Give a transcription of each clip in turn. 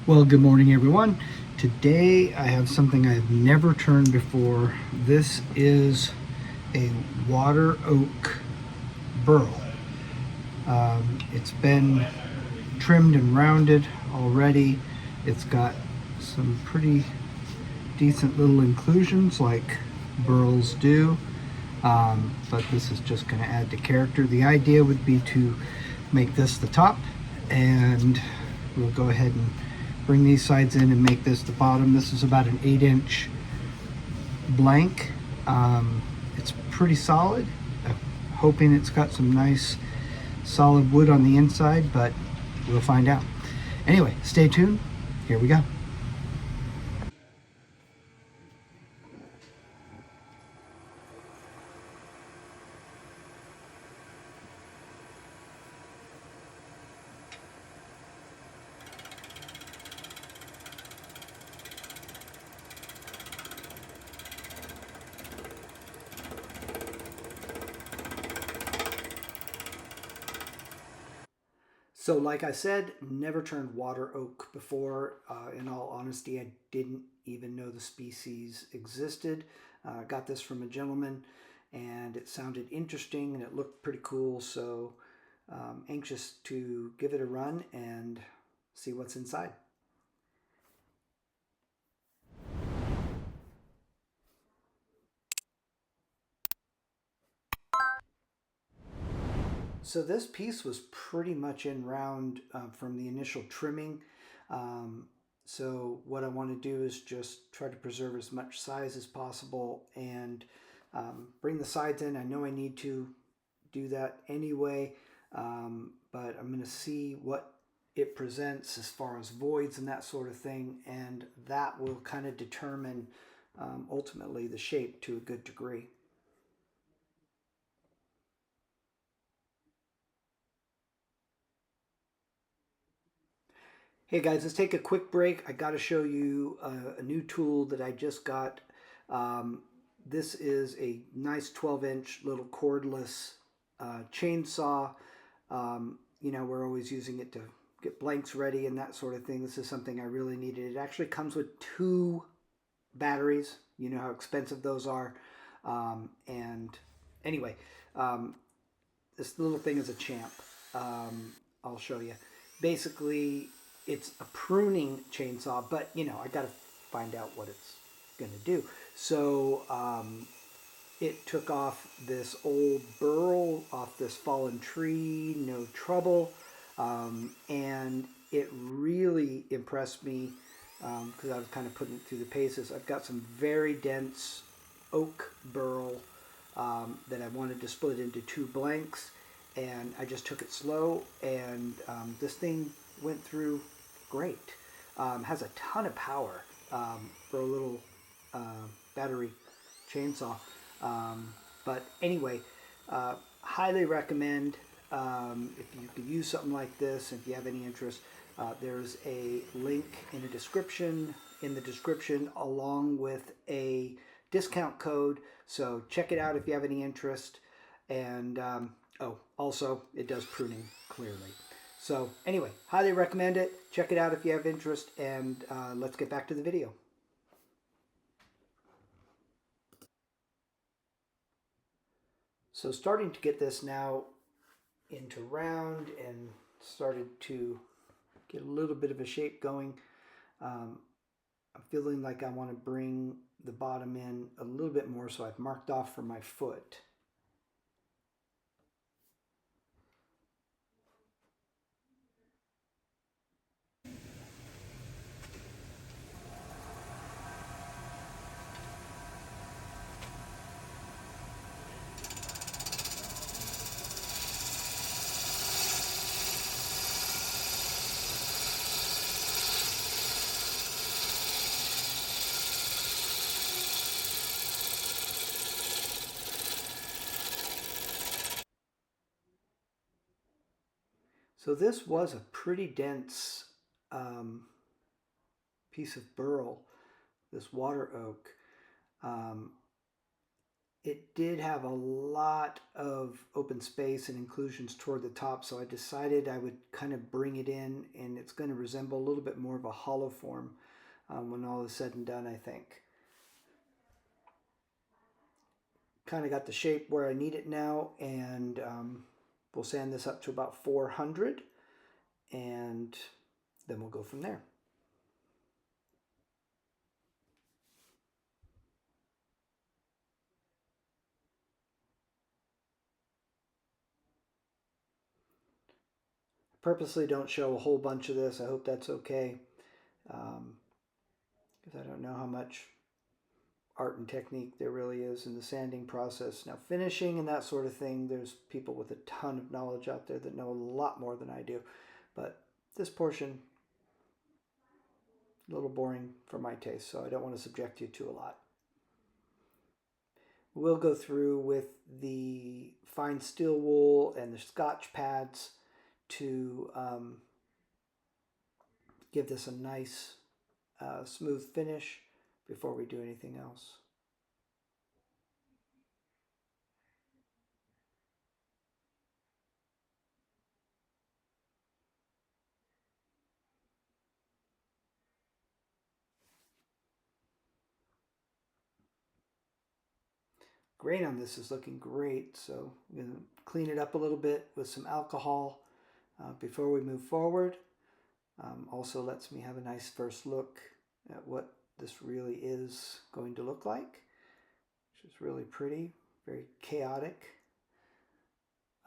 Well, good morning, everyone. Today I have something I've never turned before. This is a water oak burl. It's been trimmed and rounded already. It's got some pretty decent little inclusions like burls do, but this is just going to add to character. The idea would be to make this the top, and we'll go ahead and bring these sides in and make this the bottom. This is about an 8-inch blank. It's pretty solid. I'm hoping it's got some nice solid wood on the inside, but we'll find out. Anyway, stay tuned. Here we go. So, like I said, never turned water oak before. In all honesty, I didn't even know the species existed. Got this from a gentleman, and it sounded interesting and it looked pretty cool. So, anxious to give it a run and see what's inside. So this piece was pretty much in round from the initial trimming. Um, so what I want to do is just try to preserve as much size as possible and bring the sides in. I know I need to do that anyway, but I'm going to see what it presents as far as voids and that sort of thing, and that will kind of determine ultimately the shape to a good degree. Hey guys, let's take a quick break. I got to show you a new tool that I just got. Um, this is a nice 12-inch little cordless chainsaw. We're always using it to get blanks ready and that sort of thing. This is something I really needed. It actually comes with 2 batteries. You know how expensive those are. And anyway, um, this little thing is a champ. I'll show you. Basically, it's a pruning chainsaw, but I got to find out what it's going to do. So it took off this old burl off this fallen tree, no trouble, and it really impressed me because I was kind of putting it through the paces. I've got some very dense oak burl that I wanted to split into 2 blanks, and I just took it slow, and this thing went through great. Has a ton of power for a little battery chainsaw. But anyway, highly recommend if you could use something like this. If you have any interest, there's a link in the description along with a discount code. So check it out if you have any interest. And also it does pruning clearly. So anyway, highly recommend it. Check it out if you have interest, and let's get back to the video. So starting to get this now into round and started to get a little bit of a shape going. I'm feeling like I want to bring the bottom in a little bit more, so I've marked off for my foot. So this was a pretty dense um, piece of burl, this water oak. Um, it did have a lot of open space and inclusions toward the top, so I decided I would kind of bring it in, and it's going to resemble a little bit more of a hollow form when all is said and done, I think. Kind of got the shape where I need it now, and we'll sand this up to about 400, and then we'll go from there. Purposely don't show a whole bunch of this. I hope that's okay, because I don't know how much art and technique there really is in the sanding process. Now, finishing and that sort of thing, there's people with a ton of knowledge out there that know a lot more than I do. But this portion, a little boring for my taste, so I don't want to subject you to a lot. We'll go through with the fine steel wool and the Scotch pads to give this a nice smooth finish before we do anything else. Grain on this is looking great, so I'm going to clean it up a little bit with some alcohol before we move forward. Also lets me have a nice first look at what this really is going to look like, which is really pretty, very chaotic.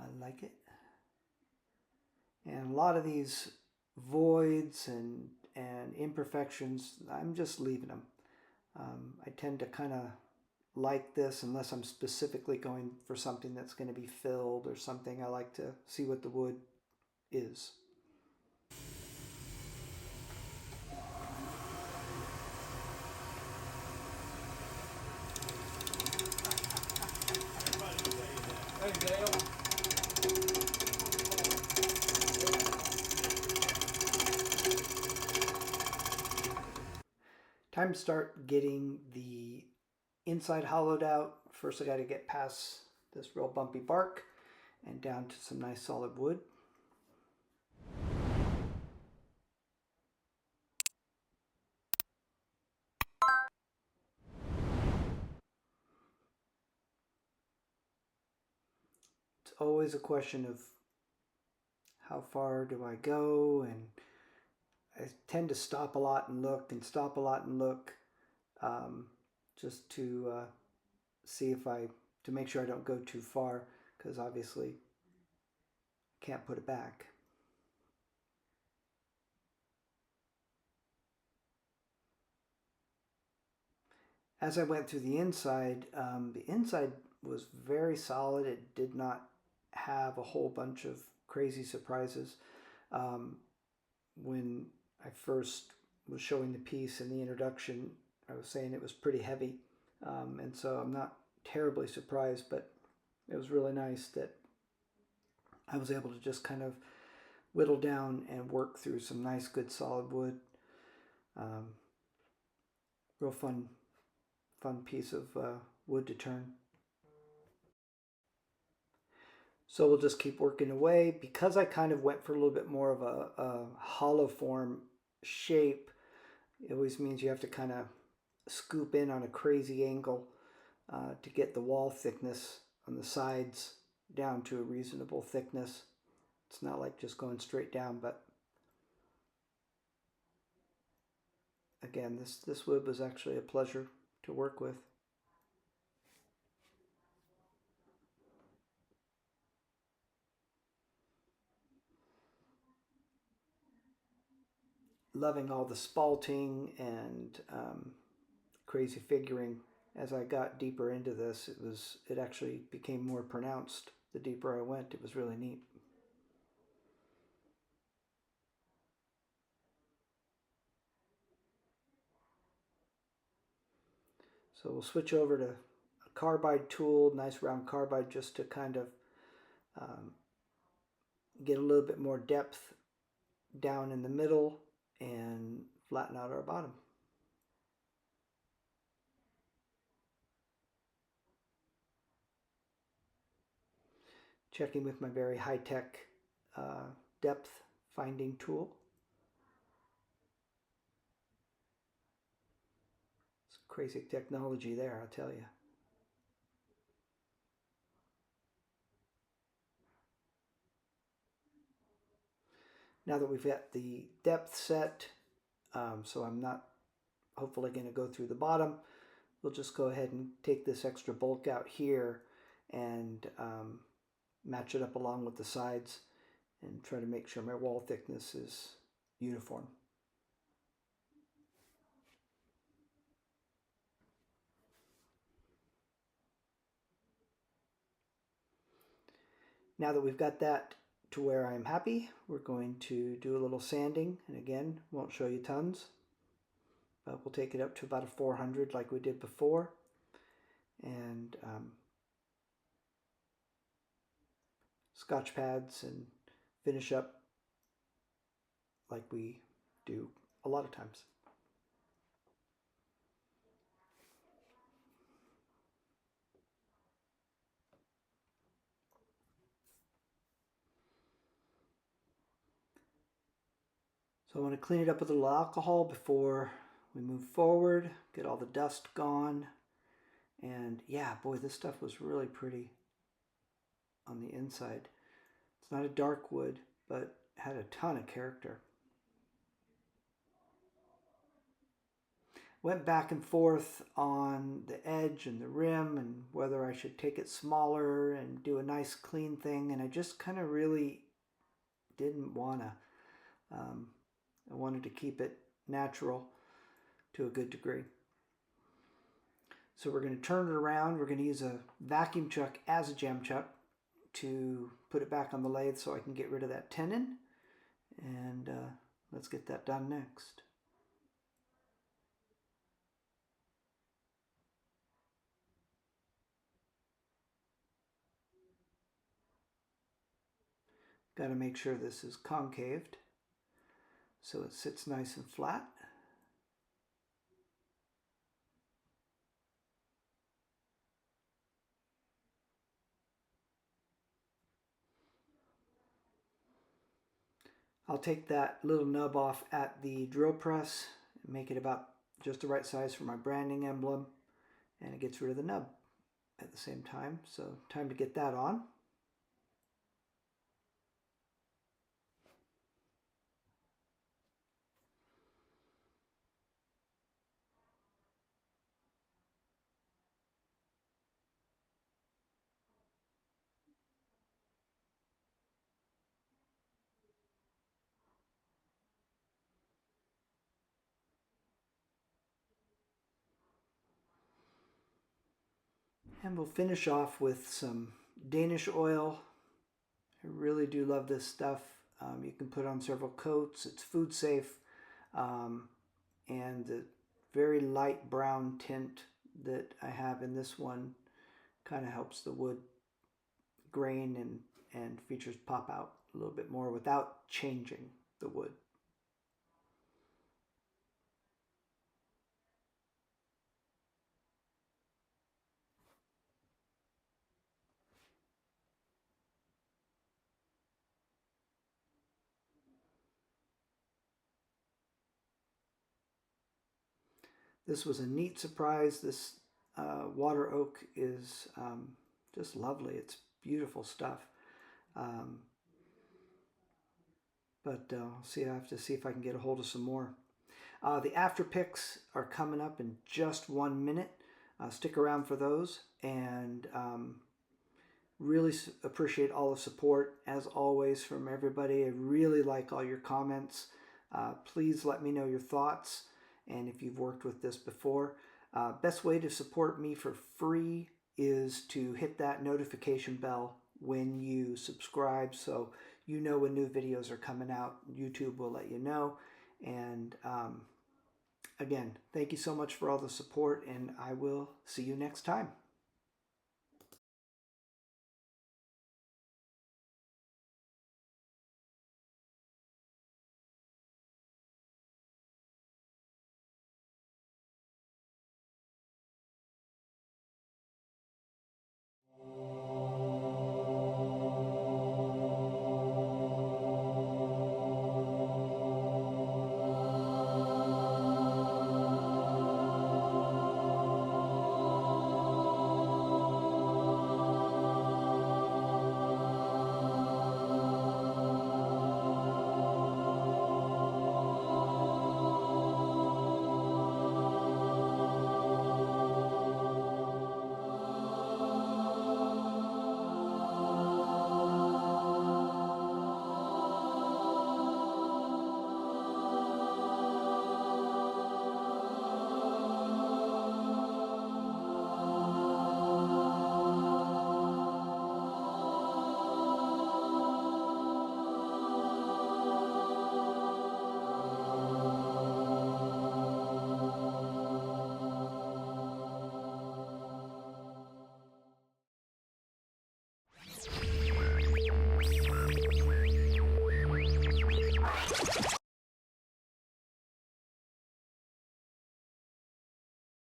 I like it. And a lot of these voids and imperfections, I'm just leaving them. I tend to kind of like this unless I'm specifically going for something that's going to be filled or something. I like to see what the wood is. Hey, Dale. Time to start getting the inside hollowed out. First I got to get past this real bumpy bark and down to some nice solid wood. It's always a question of how far do I go, and I tend to stop a lot and look and stop a lot and look, just to see if to make sure I don't go too far, because obviously I can't put it back. As I went through the inside was very solid. It did not have a whole bunch of crazy surprises. When I first was showing the piece in the introduction, I was saying it was pretty heavy, and so I'm not terribly surprised, but it was really nice that I was able to just kind of whittle down and work through some nice good solid wood. Real fun piece of wood to turn. So we'll just keep working away. Because I kind of went for a little bit more of a hollow form shape, it always means you have to kind of scoop in on a crazy angle to get the wall thickness on the sides down to a reasonable thickness. It's not like just going straight down, but again, this wood was actually a pleasure to work with. Loving all the spalting and crazy figuring. As I got deeper into this, it actually became more pronounced the deeper I went. It was really neat. So we'll switch over to a carbide tool, nice round carbide, just to kind of get a little bit more depth down in the middle and flatten out our bottom. checking with my very high-tech depth finding tool. It's crazy technology there, I'll tell you. Now that we've got the depth set, so I'm not hopefully going to go through the bottom, we'll just go ahead and take this extra bulk out here and match it up along with the sides and try to make sure my wall thickness is uniform. Now that we've got that to where I'm happy, we're going to do a little sanding, and again, won't show you tons, but we'll take it up to about a 400 like we did before, and Scotch pads and finish up like we do a lot of times. So I want to clean it up with a little alcohol before we move forward, get all the dust gone. And yeah, boy, this stuff was really pretty on the inside. It's not a dark wood, but had a ton of character. Went back and forth on the edge and the rim and whether I should take it smaller and do a nice clean thing, and I just kind of really didn't want to. I wanted to keep it natural to a good degree. So we're going to turn it around. We're going to use a vacuum chuck as a jam chuck to put it back on the lathe so I can get rid of that tenon. And let's get that done next. Got to make sure this is concaved so it sits nice and flat. I'll take that little nub off at the drill press and make it about just the right size for my branding emblem, and it gets rid of the nub at the same time. So time to get that on. And we'll finish off with some Danish oil. I really do love this stuff. You can put on several coats. It's food safe. And the very light brown tint that I have in this one kind of helps the wood grain and features pop out a little bit more without changing the wood. This was a neat surprise. This water oak is just lovely. It's beautiful stuff. But I have to see if I can get a hold of some more. The after picks are coming up in just 1 minute. Stick around for those, and really appreciate all the support as always from everybody. I really like all your comments. Please let me know your thoughts, and if you've worked with this before. Best way to support me for free is to hit that notification bell when you subscribe, so you know when new videos are coming out. YouTube will let you know. And again, thank you so much for all the support, and I will see you next time.